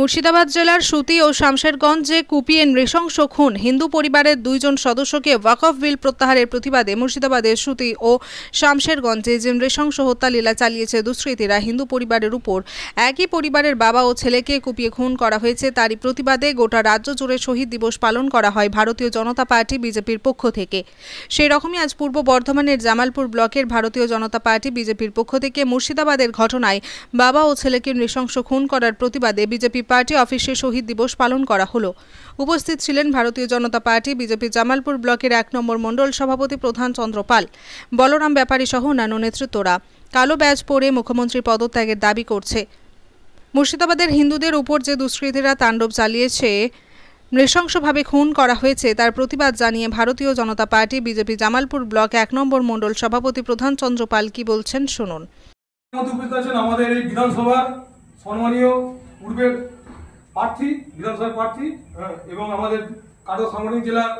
মুর্শিদাবাদ জেলার সুতি ও শামশেরগঞ্জে কুপিয়ে নৃশংস খুন হিন্দু পরিবারের 2 জন সদস্যকে ওয়াকফ বিল প্রত্যাহারের প্রতিবাদে মুর্শিদাবাদের সুতি ও শামশেরগঞ্জে যে নৃশংস হত্যালীলা চালিয়েছে দুষ্কৃতীরা হিন্দু পরিবারের উপর, একই পরিবারের বাবা ও ছেলেকে কুপিয়ে খুন করা হয়েছে। তারই প্রতিবাদে গোটা রাজ্য জুড়ে শহীদ দিবস পালন করা হয় ভারতীয় জনতা পার্টি বিজেপির পক্ষ থেকে। সেই রকমই আজ পূর্ব বর্ধমানের জামালপুর ব্লকের ভারতীয় জনতা পার্টি বিজেপির পক্ষ থেকে মুর্শিদাবাদের ঘটনায় বাবা ও ছেলেকে নৃশংস খুন করার প্রতিবাদে বিজেপি পার্টি অফিসে শহীদ দিবস পালন করা হলো। উপস্থিত ছিলেন ভারতীয় জনতা পার্টি বিজেপি জামালপুর ব্লকের 1 নম্বর মণ্ডল সভাপতি প্রধান চন্দ্র পাল, বলরাম ব্যাপারী সহ অন্যান্য নেতৃত্বরা। কালো ব্যাজ পরে মুখ্যমন্ত্রীর পদত্যাগের দাবি করছে। মুর্শিদাবাদের হিন্দুদের উপর যে দুষ্কৃতীরা তাণ্ডব চালিয়েছে, নৃশংসভাবে খুন করা হয়েছে, তার প্রতিবাদ জানিয়ে ভারতীয় জনতা পার্টি বিজেপি জামালপুর ব্লক 1 নম্বর মণ্ডল সভাপতি প্রধান চন্দ্র পাল কি বলছেন শুনুন। আমাদের এই বিধানসভার সম্মানীয় পূর্বের প্রার্থী, বিধানসভার প্রার্থী এবং আমাদের কাটো সাংগঠনিক জেলার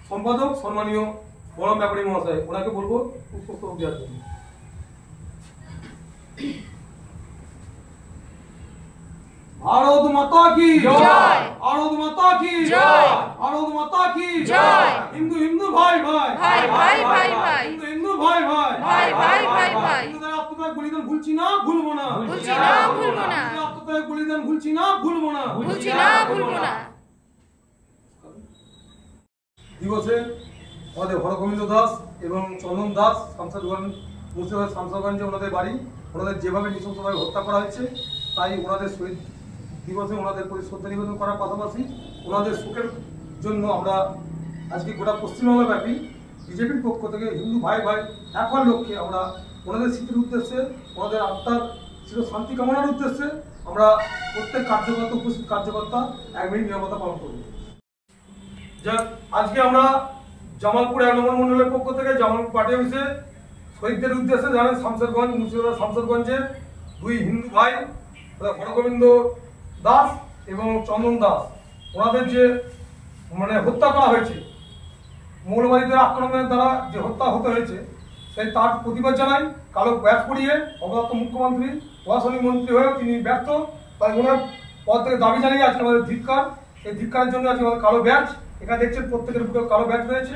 সম্পাদক সম্মানীয় বলরাম ব্যাপারী মহাশয়, ওনাকে বলবো পুষ্পস্তবক দেওয়ার জন্য। ভারত মাতা কি জয়, ভারত মাতা কি জয়, ভারত মাতা কি জয়। হিন্দু হিন্দু ভাই ভাই ভাই ভাই ভাই ভাই, হিন্দু হিন্দু ভাই ভাই ভাই ভাই ভাই ভাই, হিন্দুদের আত্মত্যাগ বলিদান ভুলছি না, ভুলবো না, ভুলছি না, ভুলবো না, আত্মত্যাগ বলিদান ভুলছি না, ভুলবো না, ভুলছি না, ভুলবো না। দিবসে আমাদের হরগোবিন্দ দাস এবং চন্দন দাস শামশেরগঞ্জ, মুর্শিদাবাদ শামশেরগঞ্জে ওনাদের বাড়ি, ওনাদের যেভাবে নৃশংসভাবে হত্যা করা হয়েছে, তাই ওনাদের শহীদ দিবসে ওনাদের প্রতি শ্রদ্ধা নিবেদন করার পাশাপাশি ওনাদের সুখের জন্য আমরা আজকে গোটা পশ্চিমবঙ্গ ব্যাপী বিজেপির পক্ষ থেকে হিন্দু ভাই ভাই এক হওয়ার লক্ষ্যে আমরা ওনাদের স্মৃতির উদ্দেশ্যে, ওনাদের আত্মার চির শান্তি কামনার উদ্দেশ্যে আমরা প্রত্যেক কার্যকর্তা, উপস্থিত কার্যকর্তা 1 মিনিট নীরবতা পালন করব। যাক, আজকে আমরা জামালপুর 1 নম্বর মণ্ডলের পক্ষ থেকে জামালপুর পার্টি অফিসে শহীদদের উদ্দেশ্যে জানেন শামশেরগঞ্জ, মুর্শিদাবাদ শামশেরগঞ্জের 2 হিন্দু ভাই হরগোবিন্দ দাস এবং চন্দন দাস, ওনাদের যে হত্যা করা হয়েছে, মৌলবাদীদের আক্রমণের দ্বারা যে হত্যা হতে হয়েছে, সেই তার প্রতিবাদ জানাই। কালো ব্যাজ পরিয়ে অবদত্ত মুখ্যমন্ত্রী, প্রশাসনিক মন্ত্রী হয়েও তিনি ব্যর্থ, তাই ওনার পদ থেকে দাবি জানিয়ে আজকে আমাদের ধিক্কার। এই ধিক্কারের জন্য আজকে আমাদের কালো ব্যাজ, এখানে দেখছেন প্রত্যেকের বুকে কালো ব্যাজ রয়েছে।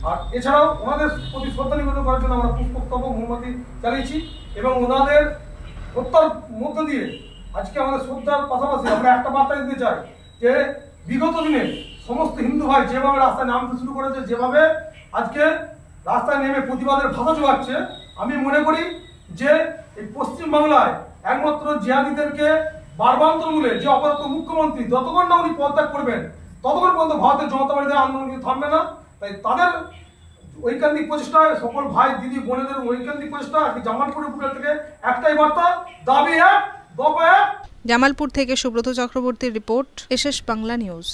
আর এছাড়াও ওনাদের প্রতি শ্রদ্ধা নিবেদন করার জন্য আমরা পুষ্পস্তবক মোমবাতি জ্বালিয়েছি এবং ওনাদের হত্যার মধ্য দিয়ে আজকে আমাদের শ্রদ্ধার পাশাপাশি আমরা একটা বার্তা দিতে চাই যে বিগত দিনে সমস্ত হিন্দু ভাই যেভাবে রাস্তায় নামতে শুরু করেছে, যেভাবে আজকে রাস্তায় নেমে প্রতিবাদের ভাষা জোগাচ্ছে, আমি মনে করি যে এই পশ্চিমবাংলায় একমাত্র জিহাদিদেরকে বারবান্তরমূলে যে অপদার্থ মুখ্যমন্ত্রী, যতক্ষণ না উনি পদত্যাগ করবেন ততক্ষণ পর্যন্ত ভারতের জনতা পার্টিদের আন্দোলন কিন্তু থামবে না। তাই তাদের ঐকান্তিক প্রচেষ্টায় সকল ভাই দিদি বোনেদের ঐকান্তিক প্রচেষ্টা আজকে জামালপুরের বুকের থেকে একটাই বার্তা, দাবি এক, দফা এক। জামালপুর থেকে সুব্রত চক্রবর্তীর রিপোর্ট, এসএস বাংলা নিউজ।